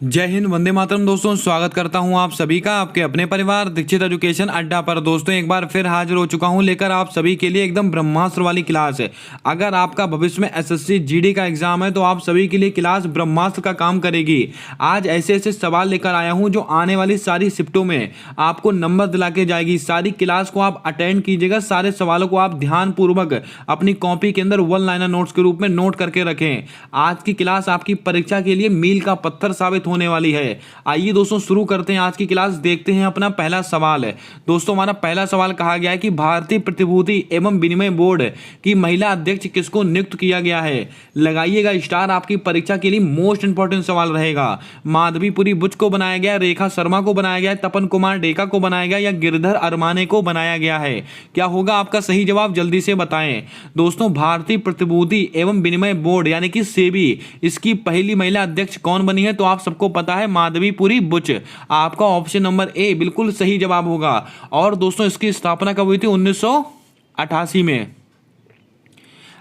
जय हिंद, वंदे मातरम। दोस्तों स्वागत करता हूं आप सभी का आपके अपने परिवार दीक्षित एजुकेशन अड्डा पर। दोस्तों एक बार फिर हाजिर हो चुका हूं लेकर आप सभी के लिए एकदम ब्रह्मास्त्र वाली क्लास है। अगर आपका भविष्य में एसएससी जीडी का एग्जाम है तो आप सभी के लिए क्लास ब्रह्मास्त्र का काम करेगी। आज ऐसे ऐसे सवाल लेकर आया हूं जो आने वाली सारी शिफ्टों में आपको नंबर दिला के जाएगी। सारी क्लास को आप अटेंड कीजिएगा, सारे सवालों को आप ध्यानपूर्वक अपनी कॉपी के अंदर वन लाइनर नोट्स के रूप में नोट करके रखें। आज की क्लास आपकी परीक्षा के लिए मील का पत्थर साबित होने वाली है। आइए दोस्तों शुरू करते हैं आज की क्लास। देखते हैं अपना पहला सवाल है। दोस्तों हमारा पहला सवाल कहा गया है कि भारतीय प्रतिभूति एवं विनिमय बोर्ड की महिला अध्यक्ष किसको नियुक्त किया गया है। लगाइएगा स्टार, आपकी परीक्षा के लिए मोस्ट इंपॉर्टेंट सवाल रहेगा। माधवीपुरी बुच को बनाया गया, रेखा शर्मा को बनाया गया, तपन कुमार डेका को बनाया गया या गिरधर अरमाने को बनाया गया है। क्या होगा आपका सही जवाब, जल्दी से बताएं। दोस्तों भारतीय प्रतिभूति एवं विनिमय बोर्ड यानी कि सेबी, इसकी पहली महिला अध्यक्ष कौन बनी है तो आप सबको पता है माधवीपुरी बुच। आपका ऑप्शन नंबर ए बिल्कुल सही जवाब होगा। और दोस्तों इसकी स्थापना कब हुई थी? 1988 में।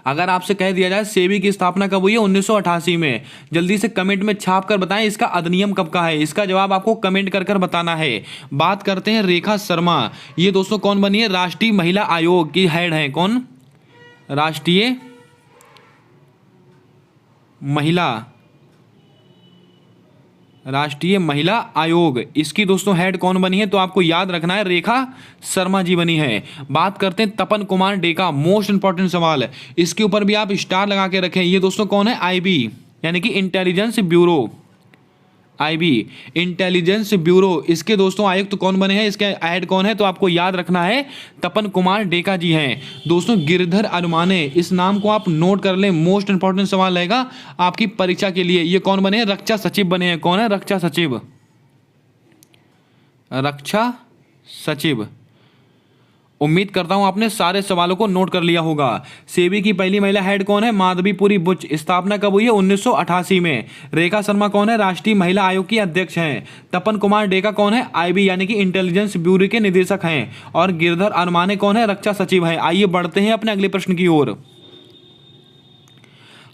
अगर आपसे कह दिया जाए सेबी की स्थापना कब हुई है? 1988 में। जल्दी से कमेंट में छाप कर बताएं इसका अधिनियम कब का है। इसका जवाब आपको कमेंट कर कर बताना है। बात करते हैं रेखा शर्मा, ये दोस्तों कौन बनी है? राष्ट्रीय महिला आयोग की हेड है। कौन? राष्ट्रीय महिला आयोग, इसकी दोस्तों हेड कौन बनी है तो आपको याद रखना है रेखा शर्मा जी बनी है। बात करते हैं तपन कुमार डेका, मोस्ट इंपॉर्टेंट सवाल है, इसके ऊपर भी आप स्टार लगा के रखें। ये दोस्तों कौन है? आईबी यानी कि intelligence bureau, IB intelligence bureau, इसके दोस्तों आयुक्त कौन बने हैं, इसके हेड कौन है तो आपको याद रखना है तपन कुमार डेका जी हैं। दोस्तों गिरधर अरमाने, इस नाम को आप नोट कर लें, मोस्ट इंपॉर्टेंट सवाल रहेगा आपकी परीक्षा के लिए। ये कौन बने हैं? रक्षा सचिव बने हैं। कौन है? रक्षा सचिव, रक्षा सचिव। उम्मीद करता हूं आपने सारे सवालों को नोट कर लिया होगा। सेबी की पहली महिला हेड कौन है? माधवीपुरी बुच, स्थापना कब हुई है? 1988 में। रेखा शर्मा कौन है? राष्ट्रीय महिला आयोग की अध्यक्ष हैं। तपन कुमार डेका कौन है? आईबी यानी कि इंटेलिजेंस ब्यूरो के निदेशक हैं। और गिरधर अरमाने कौन है? रक्षा सचिव है। आइए बढ़ते हैं अपने अगले प्रश्न की ओर।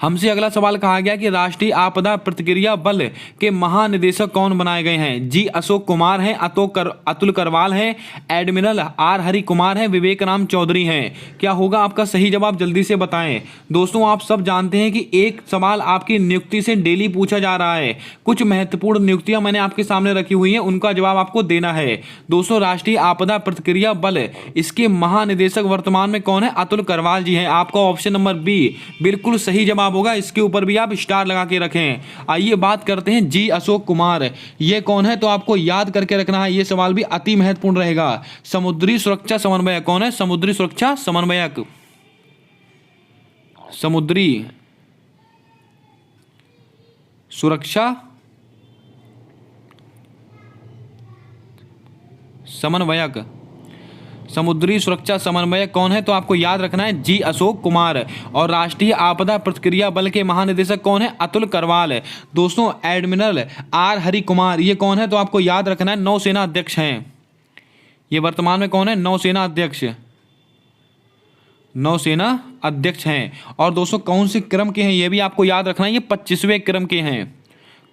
हमसे अगला सवाल कहा गया कि राष्ट्रीय आपदा प्रतिक्रिया बल के महानिदेशक कौन बनाए गए हैं। जी अशोक कुमार हैं, अतुल करवाल हैं, एडमिरल आर हरि कुमार हैं, विवेक राम चौधरी हैं। क्या होगा आपका सही जवाब, जल्दी से बताएं। दोस्तों आप सब जानते हैं कि एक सवाल आपकी नियुक्ति से डेली पूछा जा रहा है। कुछ महत्वपूर्ण नियुक्तियां मैंने आपके सामने रखी हुई हैं, उनका जवाब आपको देना है। दोस्तों राष्ट्रीय आपदा प्रतिक्रिया बल, इसके महानिदेशक वर्तमान में कौन है? अतुल करवाल जी हैं। आपका ऑप्शन नंबर बी बिल्कुल सही जवाब होगा, इसके ऊपर भी आप स्टार लगा के रखें। आइए बात करते हैं जी अशोक कुमार, ये कौन है तो आपको याद करके रखना है, ये सवाल भी अति महत्वपूर्ण रहेगा। समुद्री सुरक्षा समन्वयक कौन है? समुद्री सुरक्षा समन्वयक, समुद्री सुरक्षा समन्वयक, समुद्री सुरक्षा समन्वयक कौन है तो आपको याद रखना है जी अशोक कुमार। और राष्ट्रीय आपदा प्रतिक्रिया बल के महानिदेशक कौन है? अतुल करवाल। दोस्तों एडमिरल आर हरि कुमार, ये कौन है तो आपको याद रखना है नौसेना अध्यक्ष हैं। ये वर्तमान में कौन है? नौसेना अध्यक्ष, नौसेना अध्यक्ष हैं। और दोस्तों कौन से क्रम के हैं ये भी आपको याद रखना है, ये 25वें क्रम के हैं।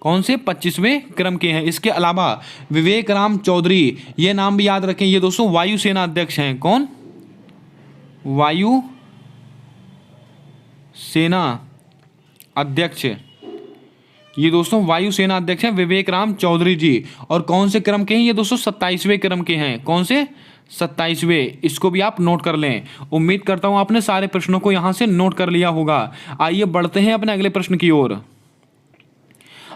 कौन से? 25वें क्रम के हैं। इसके अलावा विवेक राम चौधरी, ये नाम भी याद रखें, ये दोस्तों वायुसेना अध्यक्ष हैं। कौन? वायु सेना अध्यक्ष, ये दोस्तों वायुसेना अध्यक्ष हैं विवेक राम चौधरी जी। और कौन से क्रम के हैं? ये दोस्तों 27वें क्रम के हैं। कौन से? 27वें। इसको भी आप नोट कर लें। उम्मीद करता हूं आपने सारे प्रश्नों को यहां से नोट कर लिया होगा। आइए बढ़ते हैं अपने अगले प्रश्न की ओर।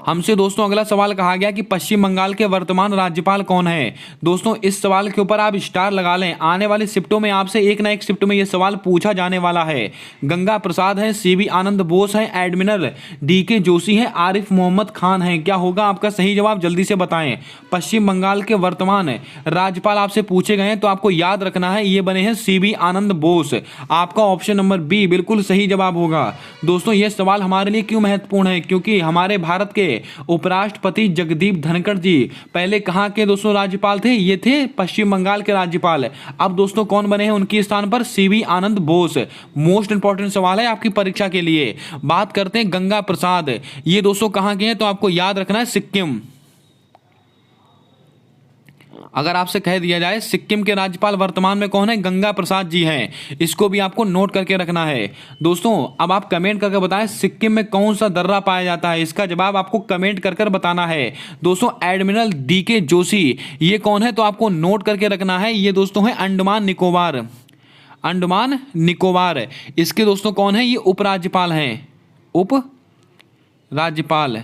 हमसे दोस्तों अगला सवाल कहा गया कि पश्चिम बंगाल के वर्तमान राज्यपाल कौन है। दोस्तों इस सवाल के ऊपर आप स्टार लगा लें, आने वाली शिफ्टों में आपसे एक ना एक शिफ्ट में यह सवाल पूछा जाने वाला है। गंगा प्रसाद है, सीबी आनंद बोस है, एडमिरल डीके जोशी है, आरिफ मोहम्मद खान है। क्या होगा आपका सही जवाब, जल्दी से बताएं। पश्चिम बंगाल के वर्तमान राज्यपाल आपसे पूछे गए हैं तो आपको याद रखना है ये बने हैं सीबी आनंद बोस। आपका ऑप्शन नंबर बी बिल्कुल सही जवाब होगा। दोस्तों ये सवाल हमारे लिए क्यों महत्वपूर्ण है, क्योंकि हमारे भारत के लिए उपराष्ट्रपति जगदीप धनखड़ जी पहले कहाँ के दोस्तों राज्यपाल थे? ये थे पश्चिम बंगाल के राज्यपाल। अब दोस्तों कौन बने हैं उनके स्थान पर? सीवी आनंद बोस। मोस्ट इंपॉर्टेंट सवाल है आपकी परीक्षा के लिए। बात करते हैं गंगा प्रसाद, ये दोस्तों कहाँ के हैं? तो आपको याद रखना है सिक्किम। अगर आपसे कह दिया जाए सिक्किम के राज्यपाल वर्तमान में कौन है? गंगा प्रसाद जी हैं। इसको भी आपको नोट करके रखना है। दोस्तों अब आप कमेंट करके बताएं सिक्किम में कौन सा दर्रा पाया जाता है? इसका जवाब आपको कमेंट कर कर बताना है। दोस्तों एडमिरल डीके जोशी ये कौन है? तो आपको नोट करके रखना है। ये दोस्तों है अंडमान निकोबार। अंडमान निकोबार इसके दोस्तों कौन है? ये उपराज्यपाल हैं। उप राज्यपाल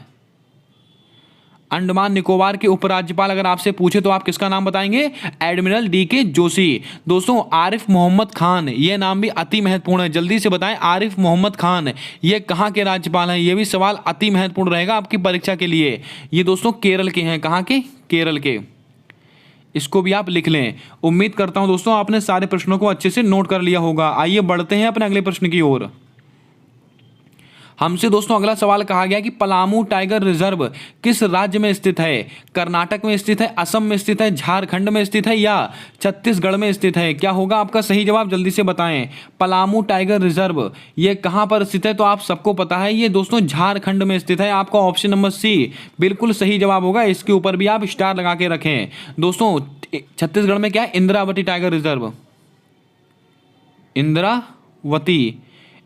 अंडमान निकोबार के उपराज्यपाल अगर आपसे पूछे तो आप किसका नाम बताएंगे? Admiral D K Joshi. दोस्तों आरिफ मोहम्मद खान ये नाम भी अति महत्वपूर्ण है, जल्दी से बताएं। आरिफ मोहम्मद खान ये कहाँ के राज्यपाल हैं? ये भी सवाल अति महत्वपूर्ण रहेगा आपकी परीक्षा के लिए। ये दोस्तों केरल के हैं। कहाँ के? केरल के। इसको भी आप लिख लें। उम्मीद करता हूं दोस्तों आपने सारे प्रश्नों को अच्छे से नोट कर लिया होगा। आइए बढ़ते हैं अपने अगले प्रश्न की ओर। हमसे दोस्तों अगला सवाल कहा गया कि पलामू टाइगर रिजर्व किस राज्य में स्थित है? कर्नाटक में स्थित है, असम में स्थित है, झारखंड में स्थित है या छत्तीसगढ़ में स्थित है? क्या होगा आपका सही जवाब? जल्दी से बताएं। पलामू टाइगर रिजर्व ये कहां पर स्थित है? तो आप सबको पता है ये दोस्तों झारखंड में स्थित है। आपका ऑप्शन नंबर सी बिल्कुल सही जवाब होगा। इसके ऊपर भी आप स्टार लगा के रखें। दोस्तों छत्तीसगढ़ में क्या है? Indravati tiger reserve.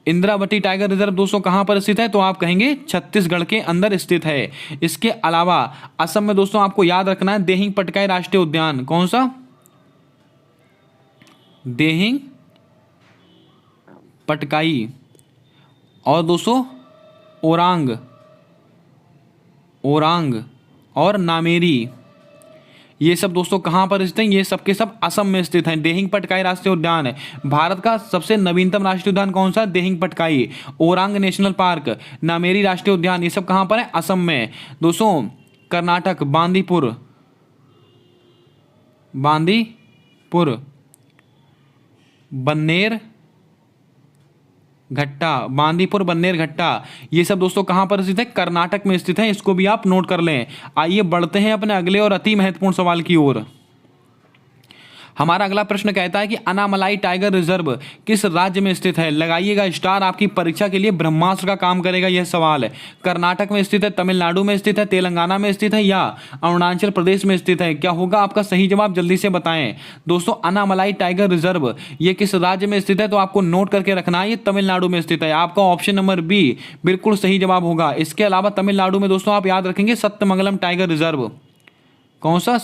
Indravati tiger reserve दोस्तों कहां पर स्थित है? तो आप कहेंगे छत्तीसगढ़ के अंदर स्थित है। इसके अलावा असम में दोस्तों आपको याद रखना है देहिंग पटकाई राष्ट्रीय उद्यान। कौन सा? देहिंग पटकाई। और दोस्तों ओरांग और नामेरी ये सब दोस्तों कहां पर स्थित हैं? ये सब के सब असम में स्थित हैं। देहिंग पटकाई राष्ट्रीय उद्यान है भारत का सबसे नवीनतम राष्ट्रीय उद्यान। कौन सा? देहिंग पटकाई। ओरांग नेशनल पार्क, नामेरी राष्ट्रीय उद्यान ये सब कहां पर है? असम में। दोस्तों कर्नाटक बांदीपुर बांदीपुर बन्नेर घट्टा ये सब दोस्तों कहां पर स्थित है? कर्नाटक में स्थित है। इसको भी आप नोट कर लें। आइए बढ़ते हैं अपने अगले और अति महत्वपूर्ण सवाल की ओर। हमारा अगला प्रश्न कहता है कि अनामलाई टाइगर रिजर्व किस राज्य में स्थित है? लगाइएगा स्टार, आपकी परीक्षा के लिए ब्रह्मास्त्र का काम करेगा यह सवाल है। कर्नाटक में स्थित है, तमिलनाडु में स्थित है, तेलंगाना में स्थित है या अरुणाचल प्रदेश में स्थित है? क्या होगा आपका सही जवाब? जल्दी से बताएं। दोस्तों अनामलाई टाइगर रिजर्व ये किस राज्य में स्थित है? तो आपको नोट करके रखना है ये तमिलनाडु में स्थित है। आपका ऑप्शन नंबर बी बिल्कुल सही जवाब होगा। इसके अलावा तमिलनाडु में दोस्तों आप याद रखेंगे सत्यमंगलम टाइगर रिजर्व। कौन सा?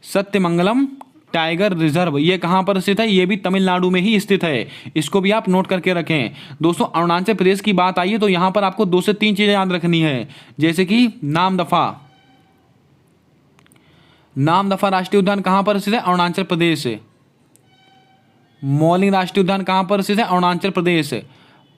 सत्यमंगलम टाइगर रिजर्व ये कहां पर स्थित है? ये भी तमिलनाडु में ही स्थित है। इसको भी आप नोट करके रखें। दोस्तों अरुणाचल प्रदेश की बात आई है तो यहां पर आपको 2 से 3 चीजें याद रखनी है, जैसे कि नामदफा राष्ट्रीय उद्यान कहां पर स्थित है? अरुणाचल प्रदेश। मौलिंग राष्ट्रीय उद्यान कहां पर स्थित है? अरुणाचल प्रदेश।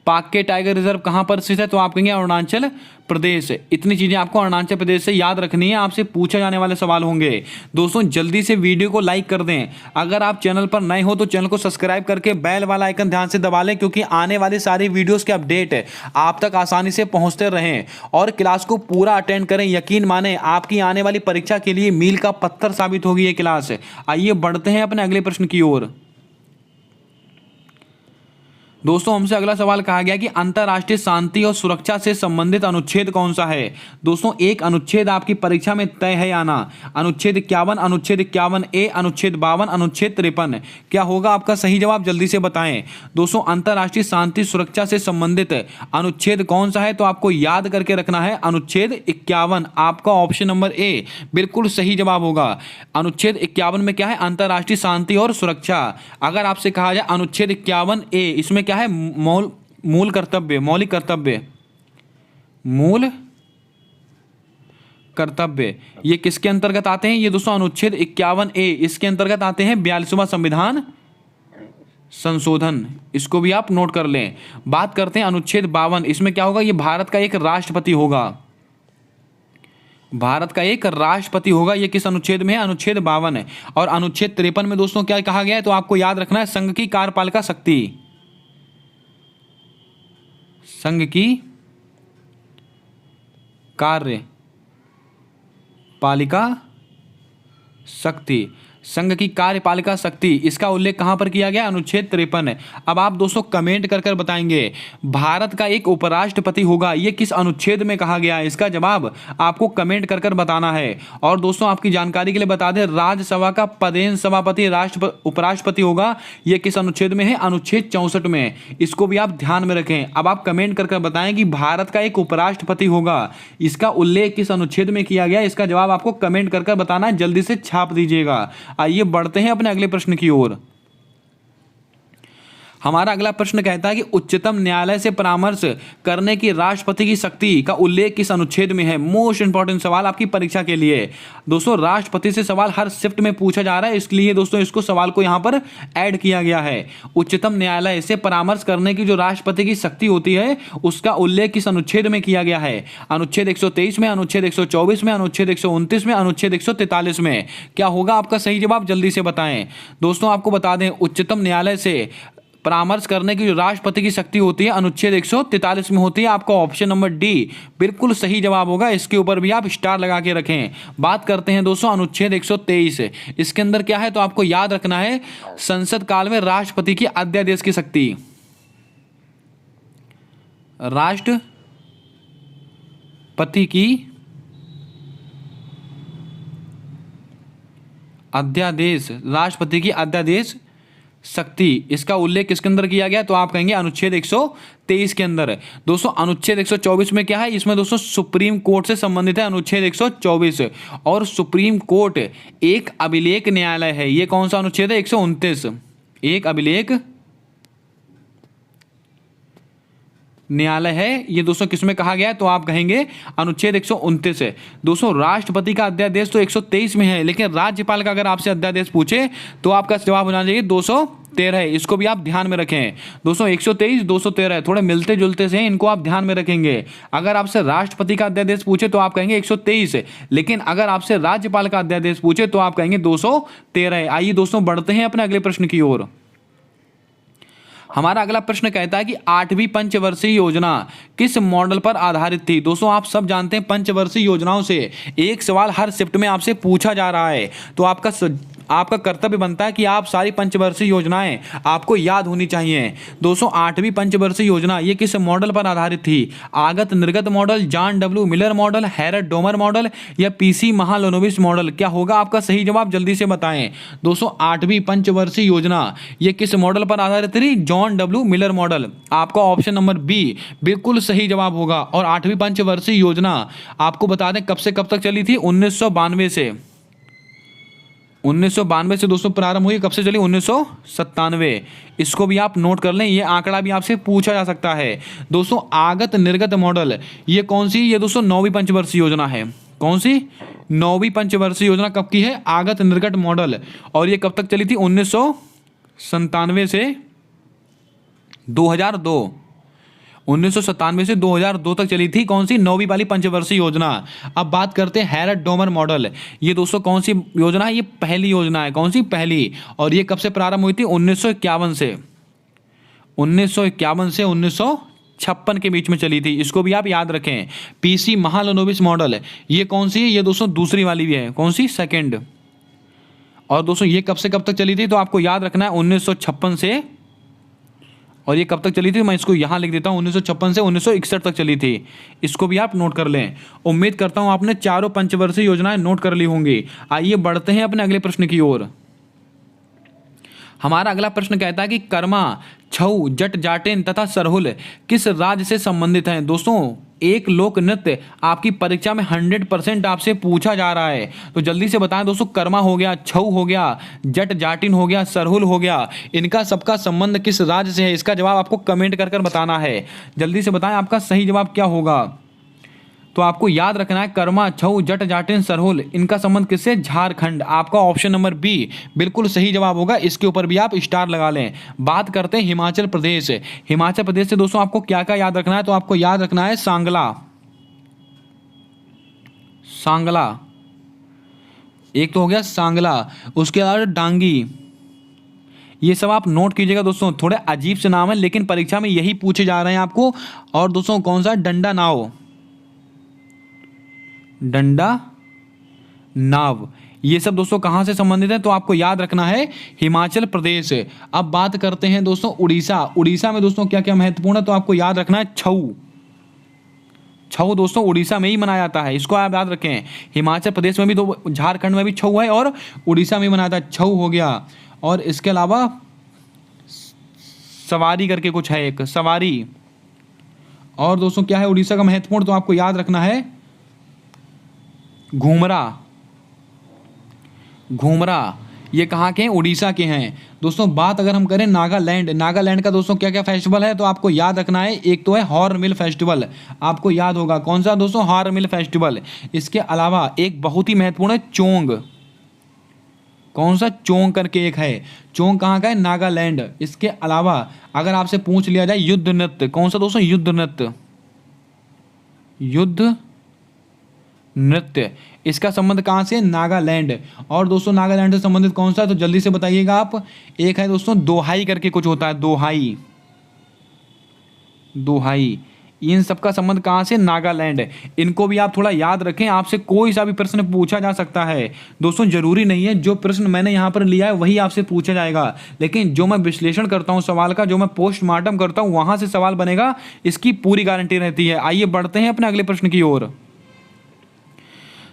पाक्के टाइगर रिजर्व कहां पर स्थित है? तो आप कहेंगे अरुणाचल प्रदेश। इतनी चीजें आपको अरुणाचल प्रदेश से याद रखनी है, आपसे पूछे जाने वाले सवाल होंगे। दोस्तों जल्दी से वीडियो को लाइक कर दें। अगर आप चैनल पर नए हो तो चैनल को सब्सक्राइब करके बेल वाला आइकन ध्यान से दबा लें, क्योंकि आने वाली सारी वीडियोस के अपडेट आप तक आसानी से पहुंचते रहें। और क्लास को पूरा अटेंड करें। यकीन माने आपकी आने वाली परीक्षा के लिए मील का पत्थर साबित होगी ये क्लास। आइए बढ़ते हैं अपने अगले प्रश्न की ओर। दोस्तों हमसे अगला सवाल कहा गया कि अंतर्राष्ट्रीय शांति और सुरक्षा से संबंधित अनुच्छेद कौन सा है? दोस्तों एक अनुच्छेद आपकी परीक्षा में तय है आना। अनुच्छेद 51, अनुच्छेद 51A, अनुच्छेद 52, अनुच्छेद 53। क्या होगा आपका सही जवाब? जल्दी से बताएं। दोस्तों अंतर्राष्ट्रीय शांति सुरक्षा से संबंधित अनुच्छेद कौन सा है? तो आपको याद करके रखना है अनुच्छेद 51। आपका ऑप्शन नंबर ए बिल्कुल सही जवाब होगा। अनुच्छेद 51 में क्या है? अंतर्राष्ट्रीय शांति और सुरक्षा। अगर आपसे कहा जाए अनुच्छेद 51A इसमें क्या है? मूल कर्तव्य ये किसके अंतर्गत आते हैं? ये दोस्तों अनुच्छेद 51A इसके अंतर्गत आते हैं 42वां संविधान संशोधन। इसको भी आप नोट कर लें। बात करते हैं अनुच्छेद 52। इसमें क्या होगा? ये भारत का एक राष्ट्रपति होगा। ये किस अनुच्छेद में है? अनुच्छेद 52 है। और अनुच्छेद 53 में दोस्तों क्या कहा गया है? तो आपको याद रखना है संघ की कार्यपालिका शक्ति। संघ की कार्यपालिका शक्ति, संघ की कार्यपालिका शक्ति, इसका उल्लेख कहां पर किया गया? अनुच्छेद 53। अब आप दोस्तों कमेंट कर कर बताएंगे भारत का एक उपराष्ट्रपति होगा, ये किस अनुच्छेद में कहा गया है? इसका जवाब आपको कमेंट कर कर बताना है। और दोस्तों आपकी जानकारी के लिए बता दें, राज्यसभा का पदेन सभापति उपराष्ट्रपति होगा, ये किस अनुच्छेद में है? अनुच्छेद 64 में। इसको भी आप ध्यान में रखें। अब आप कमेंट कर कर बताएं कि भारत का एक उपराष्ट्रपति होगा, इसका उल्लेख किस अनुच्छेद में किया गया? इसका जवाब आपको कमेंट कर कर बताना है, जल्दी से छाप दीजिएगा। आइए बढ़ते हैं अपने अगले प्रश्न की ओर। हमारा अगला प्रश्न कहता है कि उच्चतम न्यायालय से परामर्श करने की राष्ट्रपति की शक्ति का उल्लेख किस अनुच्छेद में है? मोस्ट इंपॉर्टेंट सवाल आपकी परीक्षा के लिए। दोस्तों राष्ट्रपति से सवाल हर शिफ्ट में पूछा जा रहा है, इसलिए दोस्तों इसको सवाल को यहां पर ऐड किया गया है। उच्चतम न्यायालय से परामर्श करने की जो राष्ट्रपति की शक्ति होती है, उसका उल्लेख किस अनुच्छेद में किया गया है? अनुच्छेद 123 में, अनुच्छेद 124 में, अनुच्छेद 129 में, अनुच्छेद 143 में। क्या होगा आपका सही जवाब? जल्दी से बताएं। दोस्तों आपको बता दें, उच्चतम न्यायालय से परामर्श करने की जो राष्ट्रपति की शक्ति होती है, अनुच्छेद 143 में होती है। आपका ऑप्शन नंबर डी बिल्कुल सही जवाब होगा, इसके ऊपर भी आप स्टार लगा के रखें। बात करते हैं दोस्तों अनुच्छेद 123। इसके अंदर क्या है तो आपको याद रखना है, संसद काल में राष्ट्रपति की अध्यादेश की शक्ति, राष्ट्रपति की अध्यादेश, राष्ट्रपति की अध्यादेश शक्ति, इसका उल्लेख किसके अंदर किया गया? तो आप कहेंगे अनुच्छेद 123 के अंदर। दोस्तों अनुच्छेद 124 में क्या है? इसमें दोस्तों सुप्रीम कोर्ट से संबंधित है अनुच्छेद 124, और सुप्रीम कोर्ट एक अभिलेख न्यायालय है। ये कौन सा अनुच्छेद है? 129। एक अभिलेख न्यायालय है, ये दोस्तों किसमें कहा गया है? तो आप कहेंगे अनुच्छेद 129 है। दोस्तों राष्ट्रपति का अध्यादेश तो 123 में है, लेकिन राज्यपाल का अगर आपसे अध्यादेश पूछे तो आपका जवाब होना चाहिए 213 है। इसको भी आप ध्यान में रखें। दोस्तों 123 213 है, थोड़े मिलते जुलते से हैं, इनको आप ध्यान में रखेंगे। अगर आपसे राष्ट्रपति का अध्यादेश पूछे तो आप कहेंगे 123 है, लेकिन अगर आपसे राज्यपाल का अध्यादेश पूछे तो आप कहेंगे 213 है। आइए दोस्तों बढ़ते हैं अपने अगले प्रश्न की ओर। हमारा अगला प्रश्न कहता है कि 8वीं पंचवर्षीय योजना किस मॉडल पर आधारित थी? दोस्तों आप सब जानते हैं पंचवर्षीय योजनाओं से एक सवाल हर शिफ्ट में आपसे पूछा जा रहा है, तो आपका कर्तव्य बनता है कि आप सारी पंचवर्षीय योजनाएं आपको याद होनी चाहिए। दोस्तों 8वीं पंचवर्षीय योजना ये किस मॉडल पर आधारित थी? आगत निर्गत model, John W Miller model, Harrod Domar model या पीसी महालनोबिस मॉडल? क्या होगा आपका सही जवाब? जल्दी से बताएं। दोस्तों 8वीं पंचवर्षीय योजना ये किस मॉडल पर आधारित थी? John W Miller model. आपका ऑप्शन नंबर बी बिल्कुल सही जवाब होगा। और 8वीं पंचवर्षीय योजना आपको बता दें कब से कब तक चली थी? 1992 से। 1992 से दोस्तों प्रारंभ हुई, कब से चली? 1997। इसको भी आप नोट कर लें, ये आंकड़ा भी आपसे पूछा जा सकता है। दोस्तों आगत निर्गत मॉडल ये कौन सी? ये दोस्तों 9वीं पंचवर्षीय योजना है। कौन सी? 9वीं पंचवर्षीय योजना कब की है? आगत निर्गत मॉडल। और ये कब तक चली थी? 1997 से 2002। 1997 से 2002 तक चली थी। कौन सी? 9वीं वाली पंचवर्षीय योजना। अब बात करते हैं हैरट डोमर मॉडल। ये दोस्तों कौन सी योजना है? ये पहली योजना है। कौन सी? पहली। और ये कब से प्रारंभ हुई थी? 1951 से। 1951 से 1956 के बीच में चली थी। इसको भी आप याद रखें। पीसी महालनोबिस मॉडल ये कौन सी है? ये दोस्तों दूसरी वाली भी है। कौन सी? सेकेंड। और दोस्तों ये कब से कब तक चली थी? तो आपको याद रखना है 1956 से। और ये कब तक चली थी? मैं इसको यहाँ लिख देता हूँ, 1956 से 1961 तक चली थी। इसको भी आप नोट कर लें। उम्मीद करता हूँ आपने चारों पंचवर्षीय योजनाएं नोट कर ली होंगी। आइए बढ़ते हैं अपने अगले प्रश्न की ओर। हमारा अगला प्रश्न कहता है कि कर्मा, छऊ, जट जाटेन तथा सरहुल किस राज्य से संबंधित हैं? दोस्तों एक लोक नृत्य आपकी परीक्षा में 100% आपसे पूछा जा रहा है, तो जल्दी से बताएं दोस्तों। कर्मा हो गया, छऊ हो गया, जट जाटिन हो गया, सरहुल हो गया, इनका सबका संबंध किस राज्य से है? इसका जवाब आपको कमेंट कर कर बताना है। जल्दी से बताएं आपका सही जवाब क्या होगा। तो आपको याद रखना है कर्मा, छऊ, जट जाटिन, सरहुल इनका संबंध किससे? झारखंड। आपका ऑप्शन नंबर बी बिल्कुल सही जवाब होगा। इसके ऊपर भी आप स्टार लगा लें। बात करते हैं हिमाचल प्रदेश। हिमाचल प्रदेश से दोस्तों आपको क्या क्या याद रखना है? तो आपको याद रखना है सांगला, सांगला एक तो हो गया सांगला, उसके अलावा डांगी, ये सब आप नोट कीजिएगा दोस्तों, थोड़े अजीब से नाम है लेकिन परीक्षा में यही पूछे जा रहे हैं आपको। और दोस्तों कौन सा, डंडा नाव, डंडा नाव, ये सब दोस्तों कहाँ से संबंधित है तो आपको याद रखना है हिमाचल प्रदेश। अब बात करते हैं दोस्तों उड़ीसा। उड़ीसा में दोस्तों क्या क्या महत्वपूर्ण है तो आपको याद रखना है छऊ। छऊ दोस्तों उड़ीसा में ही मनाया जाता है, इसको आप याद रखें। हिमाचल प्रदेश में भी तो, झारखंड में भी छऊ है और उड़ीसा में मनाया जाता है, छऊ हो गया। और इसके अलावा सवारी करके कुछ है एक, सवारी। और दोस्तों क्या है उड़ीसा का महत्वपूर्ण तो आपको याद रखना है घूमरा। घूमरा ये कहाँ के हैं, उड़ीसा के हैं। दोस्तों बात अगर हम करें नागालैंड, नागालैंड का दोस्तों क्या क्या फेस्टिवल है तो आपको याद रखना है, एक तो है हॉर्नबिल फेस्टिवल, आपको याद होगा कौन सा दोस्तों, हॉर्नबिल फेस्टिवल। इसके अलावा एक बहुत ही महत्वपूर्ण है चोंग, कौन सा, चोंग करके एक है, चोंग कहाँ का है, नागालैंड। इसके अलावा अगर आपसे पूछ लिया जाए युद्ध नृत्य, कौन सा दोस्तों, युद्ध नृत्य, युद्ध नृत्य, इसका संबंध कहाँ से, नागालैंड। और दोस्तों नागालैंड से संबंधित कौन सा है तो जल्दी से बताइएगा आप। एक है दोस्तों दोहाई करके कुछ होता है, दोहाई, दोहाई, इन सब का संबंध कहाँ से, नागालैंड। इनको भी आप थोड़ा याद रखें, आपसे कोई सा भी प्रश्न पूछा जा सकता है दोस्तों। जरूरी नहीं है जो प्रश्न मैंने यहाँ पर लिया है वही आपसे पूछा जाएगा, लेकिन जो मैं विश्लेषण करता हूँ सवाल का, जो मैं पोस्टमार्टम करता हूँ वहाँ से सवाल बनेगा, इसकी पूरी गारंटी रहती है। आइए बढ़ते हैं अपने अगले प्रश्न की ओर।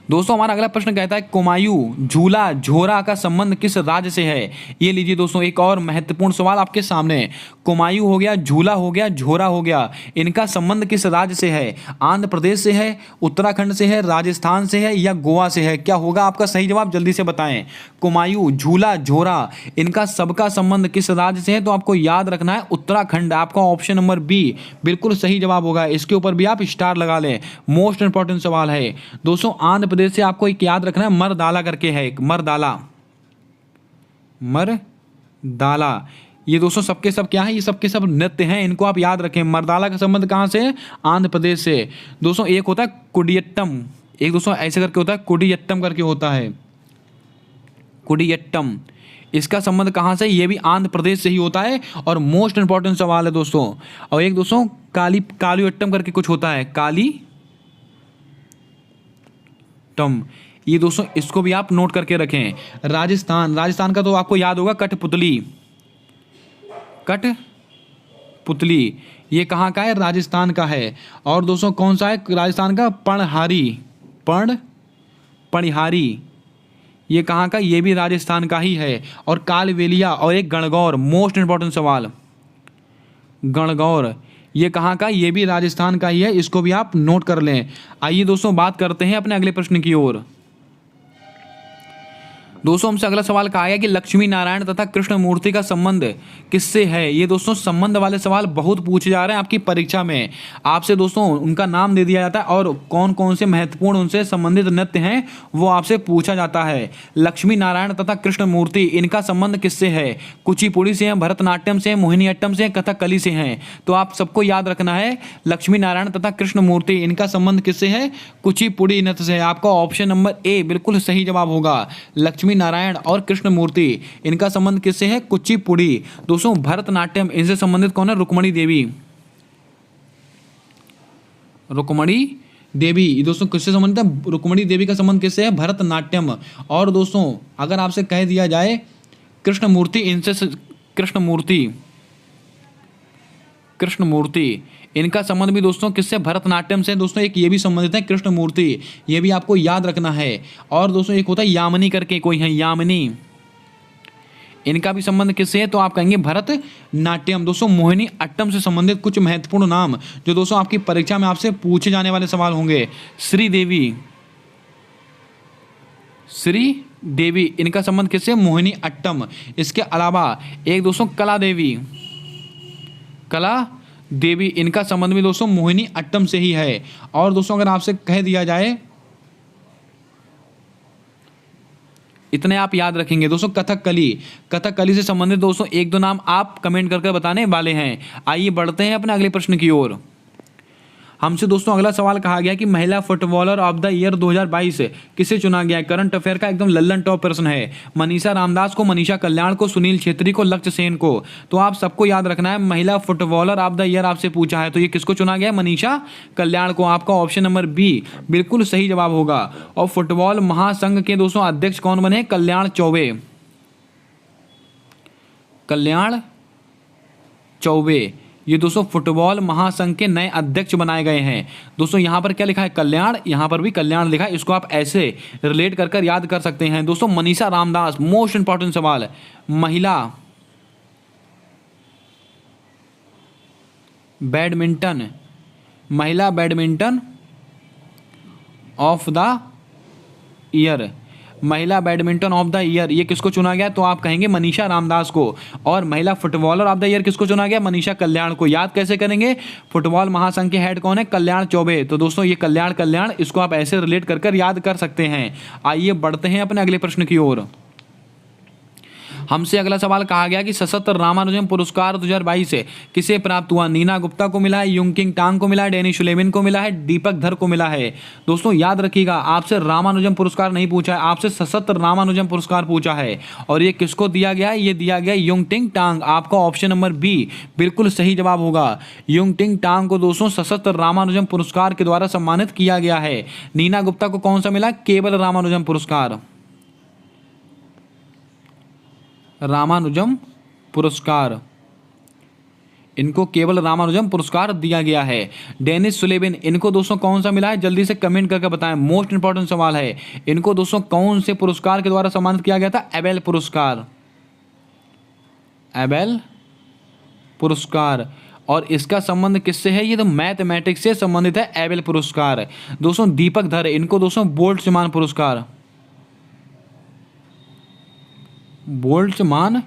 दोस्तों हमारा अगला प्रश्न कहता है कुमायूं, झूला, झोरा का संबंध किस राज्य से है। ये लीजिए दोस्तों एक और महत्वपूर्ण सवाल आपके सामने। कुमायूं हो गया, झूला हो गया, झोरा हो गया, इनका संबंध किस राज्य से है। आंध्र प्रदेश से है, उत्तराखंड से है, राजस्थान से है या गोवा से है। क्या होगा आपका सही जवाब, जल्दी से बताएं। कुमायूं, झूला, झोरा, इनका सबका संबंध किस राज्य से है तो आपको याद रखना है उत्तराखंड। आपका ऑप्शन नंबर बी बिल्कुल सही जवाब होगा, इसके ऊपर भी आप स्टार लगा लें, मोस्ट इंपॉर्टेंट सवाल है दोस्तों। आंध्र प्रदेश से आपको एक याद रखना है मरदाला करके है एक, मरदाला, मरदाला, ये दोस्तों सबके सब क्या है, ये सबके सब नृत्य हैं, इनको आप याद रखें। मरदाला का संबंध कहाँ से है, आंध्र प्रदेश से। दोस्तों एक होता है कुडियट्टम, एक दोस्तों ऐसे करके होता है कुडियट्टम करके होता है, कुडियट्टम, इसका संबंध कहाँ से, ये भी आंध्र प्रदेश से ही होता है और मोस्ट इंपॉर्टेंट सवाल है दोस्तों। और एक दोस्तों कालियट्टम करके कुछ होता है, कालीटम, ये दोस्तों इसको भी आप नोट करके रखें। राजस्थान, राजस्थान का तो आपको याद होगा कठपुतली, कठपुतली, ये कहाँ का है, राजस्थान का है। और दोस्तों कौन सा है राजस्थान का, पणहारी, पणिहारी, ये कहाँ का, ये भी राजस्थान का ही है। और कालबेलिया और एक गणगौर, मोस्ट इंपॉर्टेंट सवाल, गणगौर, ये कहाँ का, ये भी राजस्थान का ही है, इसको भी आप नोट कर लें। आइए दोस्तों बात करते हैं अपने अगले प्रश्न की ओर। दोस्तों हमसे अगला सवाल कहा गया कि लक्ष्मी नारायण तथा कृष्ण मूर्ति का संबंध किससे है। ये दोस्तों संबंध वाले सवाल बहुत पूछे जा रहे हैं आपकी परीक्षा में। आपसे दोस्तों उनका नाम दे दिया जाता है और कौन कौन से महत्वपूर्ण उनसे संबंधित नृत्य हैं वो आपसे पूछा जाता है। लक्ष्मी नारायण तथा कृष्ण मूर्ति, इनका संबंध किससे है, कुचिपुड़ी से है, भरतनाट्यम से है, मोहिनीअट्टम से, कथकली से हैं। तो आप सबको याद रखना है लक्ष्मी नारायण तथा कृष्ण मूर्ति, इनका संबंध किससे है, कुचिपुड़ी नृत्य से है। आपका ऑप्शन नंबर ए बिल्कुल सही जवाब होगा। लक्ष्मी नारायण और कृष्ण मूर्ति, इनका संबंध किससे है, कुचिपुड़ी। दोस्तों भरतनाट्यम, इनसे संबंधित कौन है, रुक्मणी देवी, रुक्मणी देवी, दोस्तों किससे संबंधित है, रुक्मणी देवी का संबंध किससे है, भरतनाट्यम। और दोस्तों अगर आपसे कह दिया जाए कृष्ण मूर्ति, इनसे कृष्ण मूर्ति, इनका संबंध भी दोस्तों किससे, भरतनाट्यम से। दोस्तों एक ये भी संबंधित है कृष्ण मूर्ति, ये भी आपको याद रखना है। और दोस्तों एक होता है यामिनी करके कोई है, यामिनी, इनका भी संबंध किससे है तो आप कहेंगे भरतनाट्यम। दोस्तों मोहिनी अट्टम से संबंधित कुछ महत्वपूर्ण नाम जो दोस्तों आपकी परीक्षा में आपसे पूछे जाने वाले सवाल होंगे। श्रीदेवी, श्रीदेवी, इनका संबंध किससे, मोहिनी अट्टम। इसके अलावा एक दोस्तों कला देवी, कला देवी, इनका संबंध भी दोस्तों मोहिनी अट्टम से ही है। और दोस्तों अगर आपसे कह दिया जाए, इतने आप याद रखेंगे दोस्तों, कथकली, कथकली से संबंधित दोस्तों एक दो नाम आप कमेंट करके बताने वाले हैं। आइए बढ़ते हैं अपने अगले प्रश्न की ओर। हमसे दोस्तों अगला सवाल कहा गया कि महिला फुटबॉलर ऑफ द ईयर 2022 किसे चुना गया है। करंट अफेयर का एकदम लल्लन टॉप प्रश्न है। मनीषा रामदास को, मनीषा कल्याण को, सुनील छेत्री को, लक्ष्य सेन को। तो आप सबको याद रखना है, महिला फुटबॉलर ऑफ द ईयर आपसे पूछा है तो ये किसको चुना गया है? मनीषा कल्याण को। आपका ऑप्शन नंबर बी बिल्कुल सही जवाब होगा। और फुटबॉल महासंघ के दोस्तों अध्यक्ष कौन बने? कल्याण चौबे। कल्याण चौबे ये दोस्तों फुटबॉल महासंघ के नए अध्यक्ष बनाए गए हैं। दोस्तों यहाँ पर क्या लिखा है? कल्याण, यहाँ पर भी कल्याण लिखा है। इसको आप ऐसे रिलेट कर कर याद कर सकते हैं। दोस्तों मनीषा रामदास, मोस्ट इंपॉर्टेंट सवाल, महिला बैडमिंटन, महिला बैडमिंटन ऑफ द ईयर, महिला बैडमिंटन ऑफ द ईयर ये किसको चुना गया? तो आप कहेंगे मनीषा रामदास को। और महिला फुटबॉलर ऑफ द ईयर किसको चुना गया? मनीषा कल्याण को। याद कैसे करेंगे? फुटबॉल महासंघ के हेड कौन है? कल्याण चौबे। तो दोस्तों ये कल्याण इसको आप ऐसे रिलेट कर कर याद कर सकते हैं। आइए बढ़ते हैं अपने अगले प्रश्न की ओर। हमसे अगला सवाल कहा गया कि सशस्त्र रामानुजम पुरस्कार 2022 से किसे प्राप्त हुआ? नीना गुप्ता को मिला है, युंकिंग टांग को मिला है, डेनिस सुलेविन को मिला है, दीपक धर को मिला है। दोस्तों याद रखिएगा, आपसे रामानुजम पुरस्कार नहीं पूछा है, आपसे सशस्त्र रामानुजम पुरस्कार पूछा है। और ये किसको दिया गया है? ये दिया गया युंकिंग टांग। आपका ऑप्शन नंबर बी बिल्कुल सही जवाब होगा। युंकिंग टांग को दोस्तों सशस्त्र रामानुजम पुरस्कार के द्वारा सम्मानित किया गया है। नीना गुप्ता को कौन सा मिला? केवल रामानुजम पुरस्कार, रामानुजम पुरस्कार, इनको केवल रामानुजम पुरस्कार दिया गया है। डेनिस सुलेविन, इनको दोस्तों कौन सा मिला है? जल्दी से कमेंट करके बताएं, मोस्ट इंपॉर्टेंट सवाल है। इनको दोस्तों कौन से पुरस्कार के द्वारा सम्मानित किया गया था? एबेल पुरस्कार, एबेल पुरस्कार। और इसका संबंध किससे है? ये तो मैथमेटिक्स से संबंधित है, एबेल पुरस्कार। दोस्तों दीपक धर, इनको दोस्तों बोल्ट्जमान पुरस्कार, बोल्ट्जमान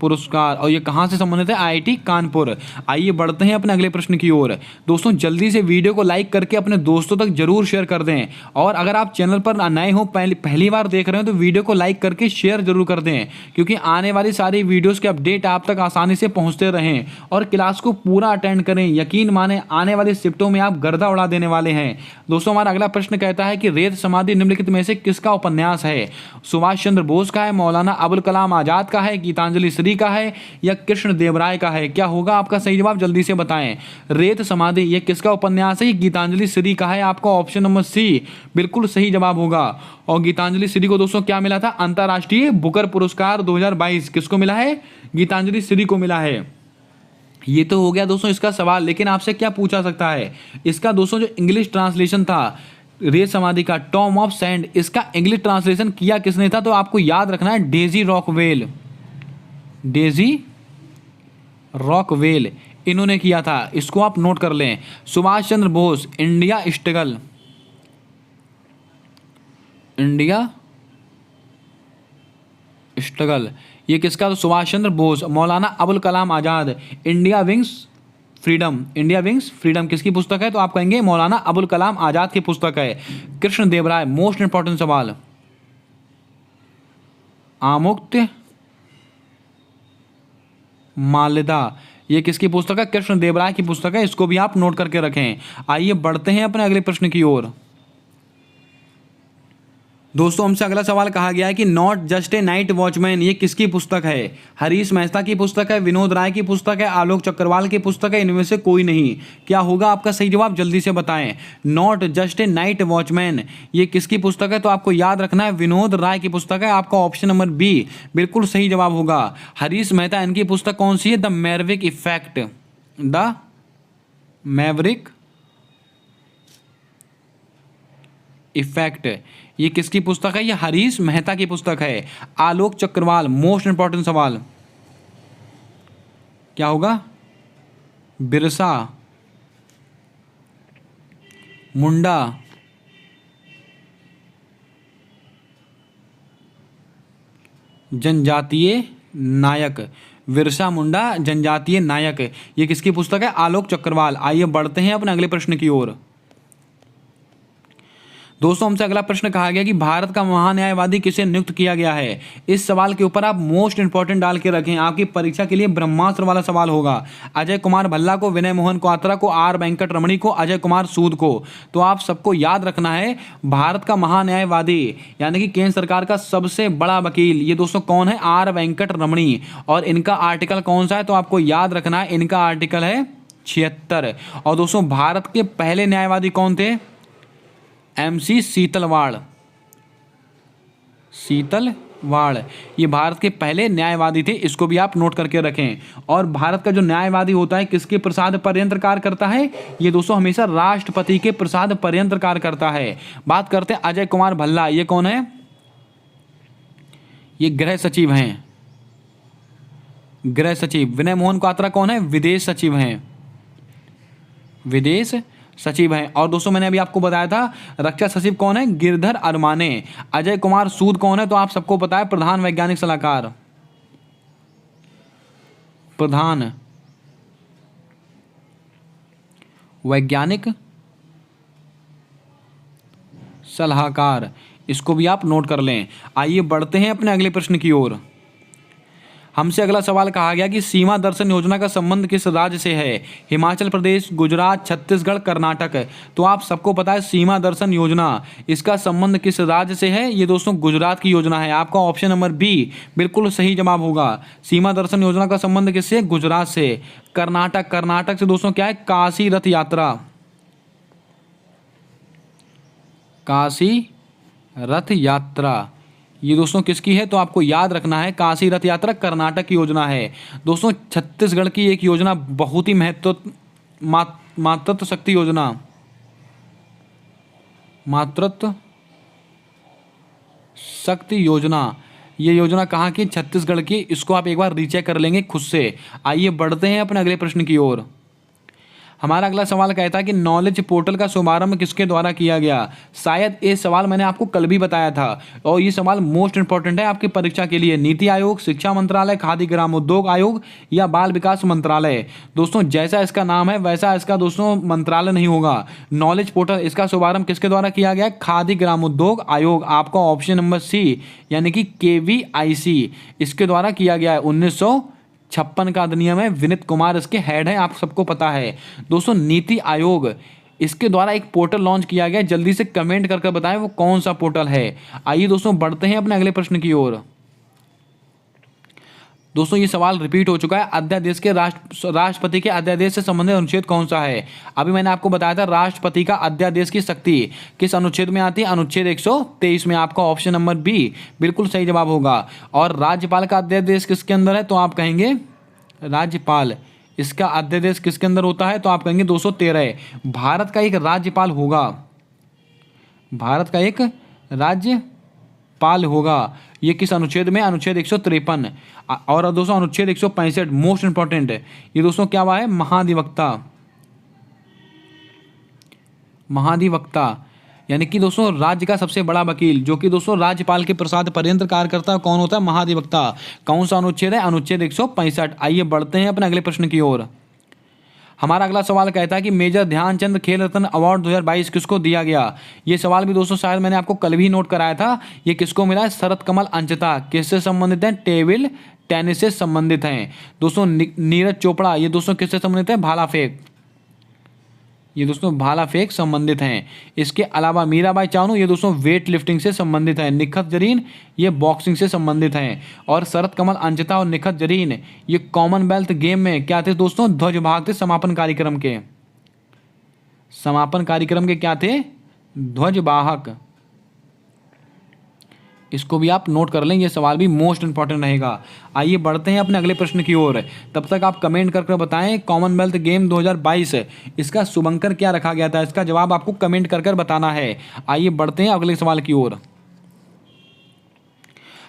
पुरस्कार। और ये कहाँ से संबंधित है? आईआईटी कानपुर। आइए बढ़ते हैं अपने अगले प्रश्न की ओर। दोस्तों जल्दी से वीडियो को लाइक करके अपने दोस्तों तक जरूर शेयर कर दें। और अगर आप चैनल पर नए हो, पहली बार देख रहे हो, तो वीडियो को लाइक करके शेयर जरूर कर दें, क्योंकि आने वाली सारी वीडियोस के अपडेट आप तक आसानी से पहुंचते रहें। और क्लास को पूरा अटेंड करें, यकीन माने आने वाली शिफ्टों में आप गर्दा उड़ा देने वाले हैं। दोस्तों हमारा अगला प्रश्न कहता है कि रेत समाधि निम्नलिखित में से किसका उपन्यास है? सुभाष चंद्र बोस का है, मौलाना अबुल कलाम आजाद का है, गीतांजलि श्री का है, या कृष्ण देवराय का है? क्या होगा आपका सही जवाब? जल्दी से बताएं। रेत समाधि ये किसका उपन्यास है? गीतांजलि श्री का है। आपका ऑप्शन नंबर सी बिल्कुल सही जवाब होगा। और गीतांजलि श्री को दोस्तों क्या मिला था? अंतरराष्ट्रीय बुकर पुरस्कार 2022 किसको मिला है? गीतांजलि श्री को मिला है। ये तो हो गया दोस्तों इसका सवाल। लेकिन आपसे क्या पूछा सकता है? इसका दोस्तों जो इंग्लिश ट्रांसलेशन था रेत समाधि का, टॉम ऑफ सैंड, इसका इंग्लिश ट्रांसलेशन किया किसने था? तो आपको याद रखना है डेजी रॉकवेल, डेजी रॉकवेल इन्होंने किया था। इसको आप नोट कर लें। Subhash Chandra Bose, India struggle, India struggle ये किसका? तो Subhash Chandra Bose. Maulana Abul Kalam Azad, India wins freedom, India wins freedom किसकी पुस्तक है? तो आप कहेंगे मौलाना अबुल कलाम आजाद की पुस्तक है। कृष्ण देवराय, मोस्ट इंपॉर्टेंट सवाल, आमुक्त माल्यदा ये किसकी पुस्तक है? कृष्ण देवराय की पुस्तक है। इसको भी आप नोट करके रखें। आइए बढ़ते हैं अपने अगले प्रश्न की ओर। दोस्तों हमसे अगला सवाल कहा गया है कि not just a night watchman ये किसकी पुस्तक है? हरीश मेहता की पुस्तक है, विनोद राय की पुस्तक है, आलोक चक्रवाल की पुस्तक है, इनमें से कोई नहीं। क्या होगा आपका सही जवाब? जल्दी से बताएं। Not just a night watchman ये किसकी पुस्तक है? तो आपको याद रखना है विनोद राय की पुस्तक है। आपका ऑप्शन नंबर बी बिल्कुल सही जवाब होगा। हरीश मेहता इनकी पुस्तक कौन सी है? The Maverick effect, the Maverick effect ये किसकी पुस्तक है? ये हरीश मेहता की पुस्तक है। आलोक चक्रवाल, मोस्ट इंपॉर्टेंट सवाल, क्या होगा? बिरसा मुंडा जनजातीय नायक, बिरसा मुंडा जनजातीय नायक ये किसकी पुस्तक है? आलोक चक्रवाल। आइए बढ़ते हैं अपने अगले प्रश्न की ओर। दोस्तों हमसे अगला प्रश्न कहा गया कि भारत का महान्यायवादी किसे नियुक्त किया गया है। इस सवाल के ऊपर आप मोस्ट इंपॉर्टेंट डाल के रखें, आपकी परीक्षा के लिए ब्रह्मास्त्र वाला सवाल होगा। अजय कुमार भल्ला को, विनय मोहन क्वात्रा को, आर वेंकट रमणी को, अजय कुमार सूद को। तो आप सबको याद रखना है भारत का महान्यायवादी यानी कि केंद्र सरकार का सबसे बड़ा वकील ये दोस्तों कौन है, आर वेंकट रमणी। और इनका आर्टिकल कौन सा है, तो आपको याद रखना है इनका आर्टिकल है 76। और दोस्तों भारत के पहले न्यायवादी कौन थे, MC सीतलवाड़। ये भारत के पहले न्यायवादी थे, इसको भी आप नोट करके रखें। और भारत का जो न्यायवादी होता है किसके प्रसाद पर्यंत कार्य करता है, ये दोस्तों हमेशा राष्ट्रपति के प्रसाद पर्यंत कार्य करता है। बात करते हैं अजय कुमार भल्ला, ये कौन है, ये गृह सचिव हैं, गृह सचिव। विनय मोहन क्वात्रा कौन है, विदेश सचिव हैं, विदेश सचिव हैं। और दोस्तों मैंने अभी आपको बताया था रक्षा सचिव कौन है, गिरधर अरमाने। अजय कुमार सूद कौन है, तो आप सबको पता है प्रधान वैज्ञानिक सलाहकार, प्रधान वैज्ञानिक सलाहकार, इसको भी आप नोट कर लें। आइए बढ़ते हैं अपने अगले प्रश्न की ओर। हमसे अगला सवाल कहा गया कि सीमा दर्शन योजना का संबंध किस राज्य से है, हिमाचल प्रदेश, गुजरात, छत्तीसगढ़, कर्नाटक। तो आप सबको पता है सीमा दर्शन योजना, इसका संबंध किस राज्य से है, ये दोस्तों गुजरात की योजना है। आपका ऑप्शन नंबर बी बिल्कुल सही जवाब होगा। सीमा दर्शन योजना का संबंध किससे, गुजरात से। कर्नाटक से दोस्तों क्या है, काशी रथ यात्रा, काशी रथ यात्रा ये दोस्तों किसकी है, तो आपको याद रखना है काशी रथ यात्रा कर्नाटक की योजना है। दोस्तों छत्तीसगढ़ की एक योजना बहुत ही मातृत्व शक्ति योजना, मातृत्व शक्ति योजना, ये योजना कहाँ की, छत्तीसगढ़ की। इसको आप एक बार रीचेक कर लेंगे खुद से। आइए बढ़ते हैं अपने अगले प्रश्न की ओर। हमारा अगला सवाल कहता है कि नॉलेज पोर्टल का शुभारंभ किसके द्वारा किया गया। शायद ये सवाल मैंने आपको कल भी बताया था और ये सवाल मोस्ट इंपॉर्टेंट है आपकी परीक्षा के लिए। नीति आयोग, शिक्षा मंत्रालय, खादी ग्रामोद्योग आयोग या बाल विकास मंत्रालय। दोस्तों जैसा इसका नाम है वैसा इसका दोस्तों मंत्रालय नहीं होगा। नॉलेज पोर्टल इसका शुभारंभ किसके द्वारा किया गया, खादी ग्रामोद्योग आयोग। आपका ऑप्शन नंबर सी यानी कि KVIC इसके द्वारा किया गया है। 1956 का अधिनियम है, विनीत कुमार इसके हेड हैं, आप सबको पता है। दोस्तों नीति आयोग इसके द्वारा एक पोर्टल लॉन्च किया गया, जल्दी से कमेंट करके बताएं वो कौन सा पोर्टल है। आइए दोस्तों बढ़ते हैं अपने अगले प्रश्न की ओर। दोस्तों ये सवाल रिपीट हो चुका है, अध्यादेश के राष्ट्रपति के अध्यादेश से संबंधित अनुच्छेद कौन सा है। अभी मैंने आपको बताया था राष्ट्रपति का अध्यादेश की शक्ति किस अनुच्छेद में आती है, अनुच्छेद 123 में। आपका ऑप्शन नंबर बी बिल्कुल सही जवाब होगा। और राज्यपाल का अध्यादेश किसके अंदर है, तो आप कहेंगे राज्यपाल, इसका अध्यादेश किसके अंदर होता है, तो आप कहेंगे 213। भारत का एक राज्यपाल होगा, भारत का एक राज्यपाल होगा, ये किस अनुच्छेद में, अनुच्छेद 153। और दोस्तों अनुच्छेद 165 मोस्ट इंपॉर्टेंट है, ये दोस्तों क्या हुआ है, महाधिवक्ता, महाधिवक्ता यानी कि दोस्तों राज्य का सबसे बड़ा वकील, जो कि दोस्तों राज्यपाल के प्रसाद पर्यंत कार्य करता है, कौन होता है, महाधिवक्ता। कौन सा अनुच्छेद है, अनुच्छेद 165। आइए बढ़ते हैं अपने अगले प्रश्न की ओर। हमारा अगला सवाल कहता है कि मेजर ध्यानचंद खेल रत्न अवार्ड 2022 किसको दिया गया। ये सवाल भी दोस्तों शायद मैंने आपको कल भी नोट कराया था। ये किसको मिला है, शरत कमल अंचता। किससे संबंधित हैं, टेबल टेनिस से संबंधित हैं। दोस्तों नीरज चोपड़ा, ये दोस्तों किससे संबंधित है, भाला फेंक, ये दोस्तों भाला फेंक संबंधित हैं। इसके अलावा मीराबाई चानू, ये दोस्तों वेट लिफ्टिंग से संबंधित है। निखत जरीन ये बॉक्सिंग से संबंधित हैं। और शरत कमल अंचता और निखत जरीन ये कॉमनवेल्थ गेम में क्या थे दोस्तों, ध्वज भाग थे समापन कार्यक्रम के, समापन कार्यक्रम के क्या थे, ध्वज वाहक। इसको भी आप नोट कर लें, ये सवाल भी मोस्ट इंपॉर्टेंट रहेगा। आइए बढ़ते हैं अपने अगले प्रश्न की ओर। तब तक आप कमेंट करके बताएं कॉमनवेल्थ गेम 2022 इसका शुभंकर क्या रखा गया था, इसका जवाब आपको कमेंट कर बताना है। आइए बढ़ते हैं अगले सवाल की ओर।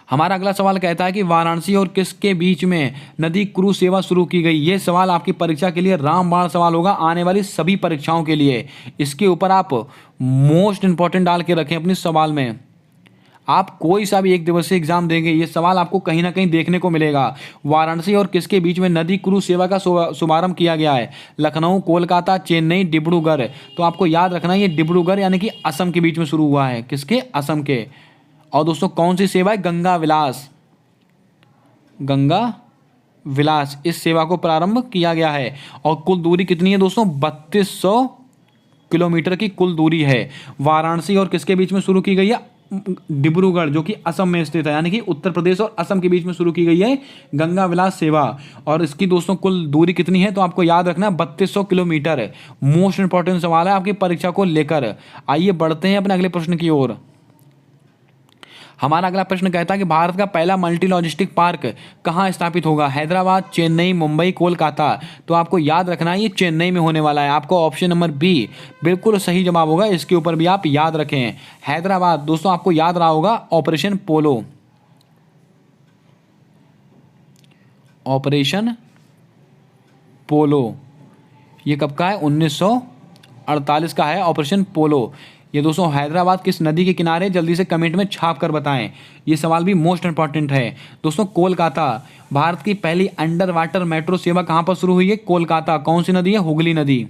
हमारा अगला सवाल कहता है कि वाराणसी और किसके बीच में नदी क्रूज सेवा शुरू की गई। ये सवाल आपकी परीक्षा के लिए रामबाण सवाल होगा, आने वाली सभी परीक्षाओं के लिए। इसके ऊपर आप मोस्ट इंपॉर्टेंट डाल के रखें अपने सवाल में। आप कोई सा भी एक दिवसीय एग्जाम देंगे ये सवाल आपको कहीं ना कहीं देखने को मिलेगा। वाराणसी और किसके बीच में नदी क्रूज सेवा का शुभारंभ किया गया है? लखनऊ, कोलकाता, चेन्नई, डिब्रूगढ़। तो आपको याद रखना ये डिब्रूगढ़ यानी कि असम के बीच में शुरू हुआ है। किसके? असम के। और दोस्तों कौन सी सेवा है? गंगा विलास। गंगा विलास इस सेवा को प्रारंभ किया गया है। और कुल दूरी कितनी है दोस्तों? 3200 किलोमीटर की कुल दूरी है। वाराणसी और किसके बीच में शुरू की गई है? डिब्रूगढ़ जो कि असम में स्थित है, यानी कि उत्तर प्रदेश और असम के बीच में शुरू की गई है गंगा विलास सेवा। और इसकी दोस्तों कुल दूरी कितनी है? तो आपको याद रखना 3200 किलोमीटर है। मोस्ट इंपॉर्टेंट सवाल है आपकी परीक्षा को लेकर। आइए बढ़ते हैं अपने अगले प्रश्न की ओर। हमारा अगला प्रश्न कहता है कि भारत का पहला मल्टी लॉजिस्टिक पार्क कहाँ स्थापित होगा? हैदराबाद, चेन्नई, मुंबई, कोलकाता। तो आपको याद रखना है ये चेन्नई में होने वाला है। आपको ऑप्शन नंबर बी बिल्कुल सही जवाब होगा। इसके ऊपर भी आप याद रखें हैदराबाद। दोस्तों आपको याद रहा होगा ऑपरेशन पोलो। ऑपरेशन पोलो ये कब का है? 1948 का है ऑपरेशन पोलो। ये दोस्तों हैदराबाद किस नदी के किनारे? जल्दी से कमेंट में छाप कर बताएं। ये सवाल भी मोस्ट इंपॉर्टेंट है। दोस्तों कोलकाता, भारत की पहली अंडर वाटर मेट्रो सेवा कहां पर शुरू हुई है? कोलकाता। कौन सी नदी है? हुगली नदी।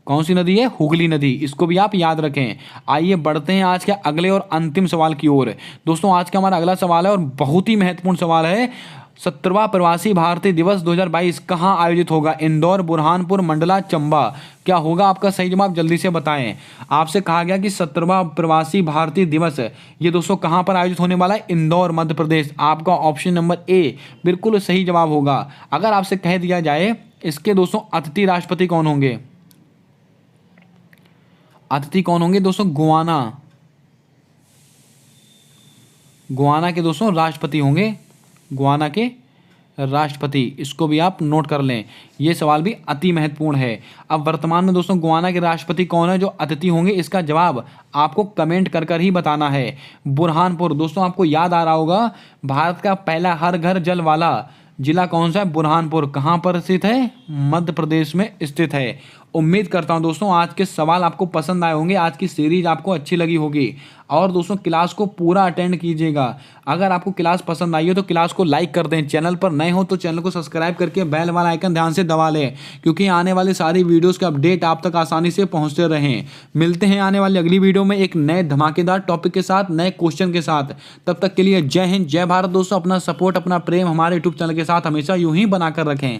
कौन सी नदी है? हुगली नदी। इसको भी आप याद रखें। आइए बढ़ते हैं आज के अगले और अंतिम सवाल की ओर। दोस्तों आज का हमारा अगला सवाल है और बहुत ही महत्वपूर्ण सवाल है। 17वां प्रवासी भारतीय दिवस 2022 कहाँ आयोजित होगा? इंदौर, बुरहानपुर, मंडला, चंबा। क्या होगा आपका सही जवाब? जल्दी से बताएं। आपसे कहा गया कि 17वां प्रवासी भारतीय दिवस ये दोस्तों कहाँ पर आयोजित होने वाला है? इंदौर, मध्य प्रदेश। आपका ऑप्शन नंबर ए बिल्कुल सही जवाब होगा। अगर आपसे कह दिया जाए इसके दोस्तों अतिथि राष्ट्रपति कौन होंगे? अतिथि कौन होंगे दोस्तों? गुआना के दोस्तों राष्ट्रपति होंगे। गुआना के राष्ट्रपति। इसको भी आप नोट कर लें। ये सवाल भी अति महत्वपूर्ण है। अब वर्तमान में दोस्तों गुआना के राष्ट्रपति कौन है जो अतिथि होंगे? इसका जवाब आपको कमेंट कर कर ही बताना है। बुरहानपुर। दोस्तों आपको याद आ रहा होगा भारत का पहला हर घर जल वाला जिला कौन सा है? बुरहानपुर। कहाँ पर स्थित है? मध्य प्रदेश में स्थित है। उम्मीद करता हूं दोस्तों आज के सवाल आपको पसंद आए होंगे, आज की सीरीज आपको अच्छी लगी होगी। और दोस्तों क्लास को पूरा अटेंड कीजिएगा। अगर आपको क्लास पसंद आई हो तो क्लास को लाइक कर दें। चैनल पर नए हो तो चैनल को सब्सक्राइब करके बेल वाला आइकन ध्यान से दबा लें, क्योंकि आने वाली सारी वीडियोस के अपडेट आप तक आसानी से पहुंचते रहें। मिलते हैं आने वाली अगली वीडियो में एक नए धमाकेदार टॉपिक के साथ, नए क्वेश्चन के साथ। तब तक के लिए जय हिंद, जय भारत। दोस्तों अपना सपोर्ट, अपना प्रेम हमारे यूट्यूब चैनल के साथ हमेशा यूं ही बनाकर रखें।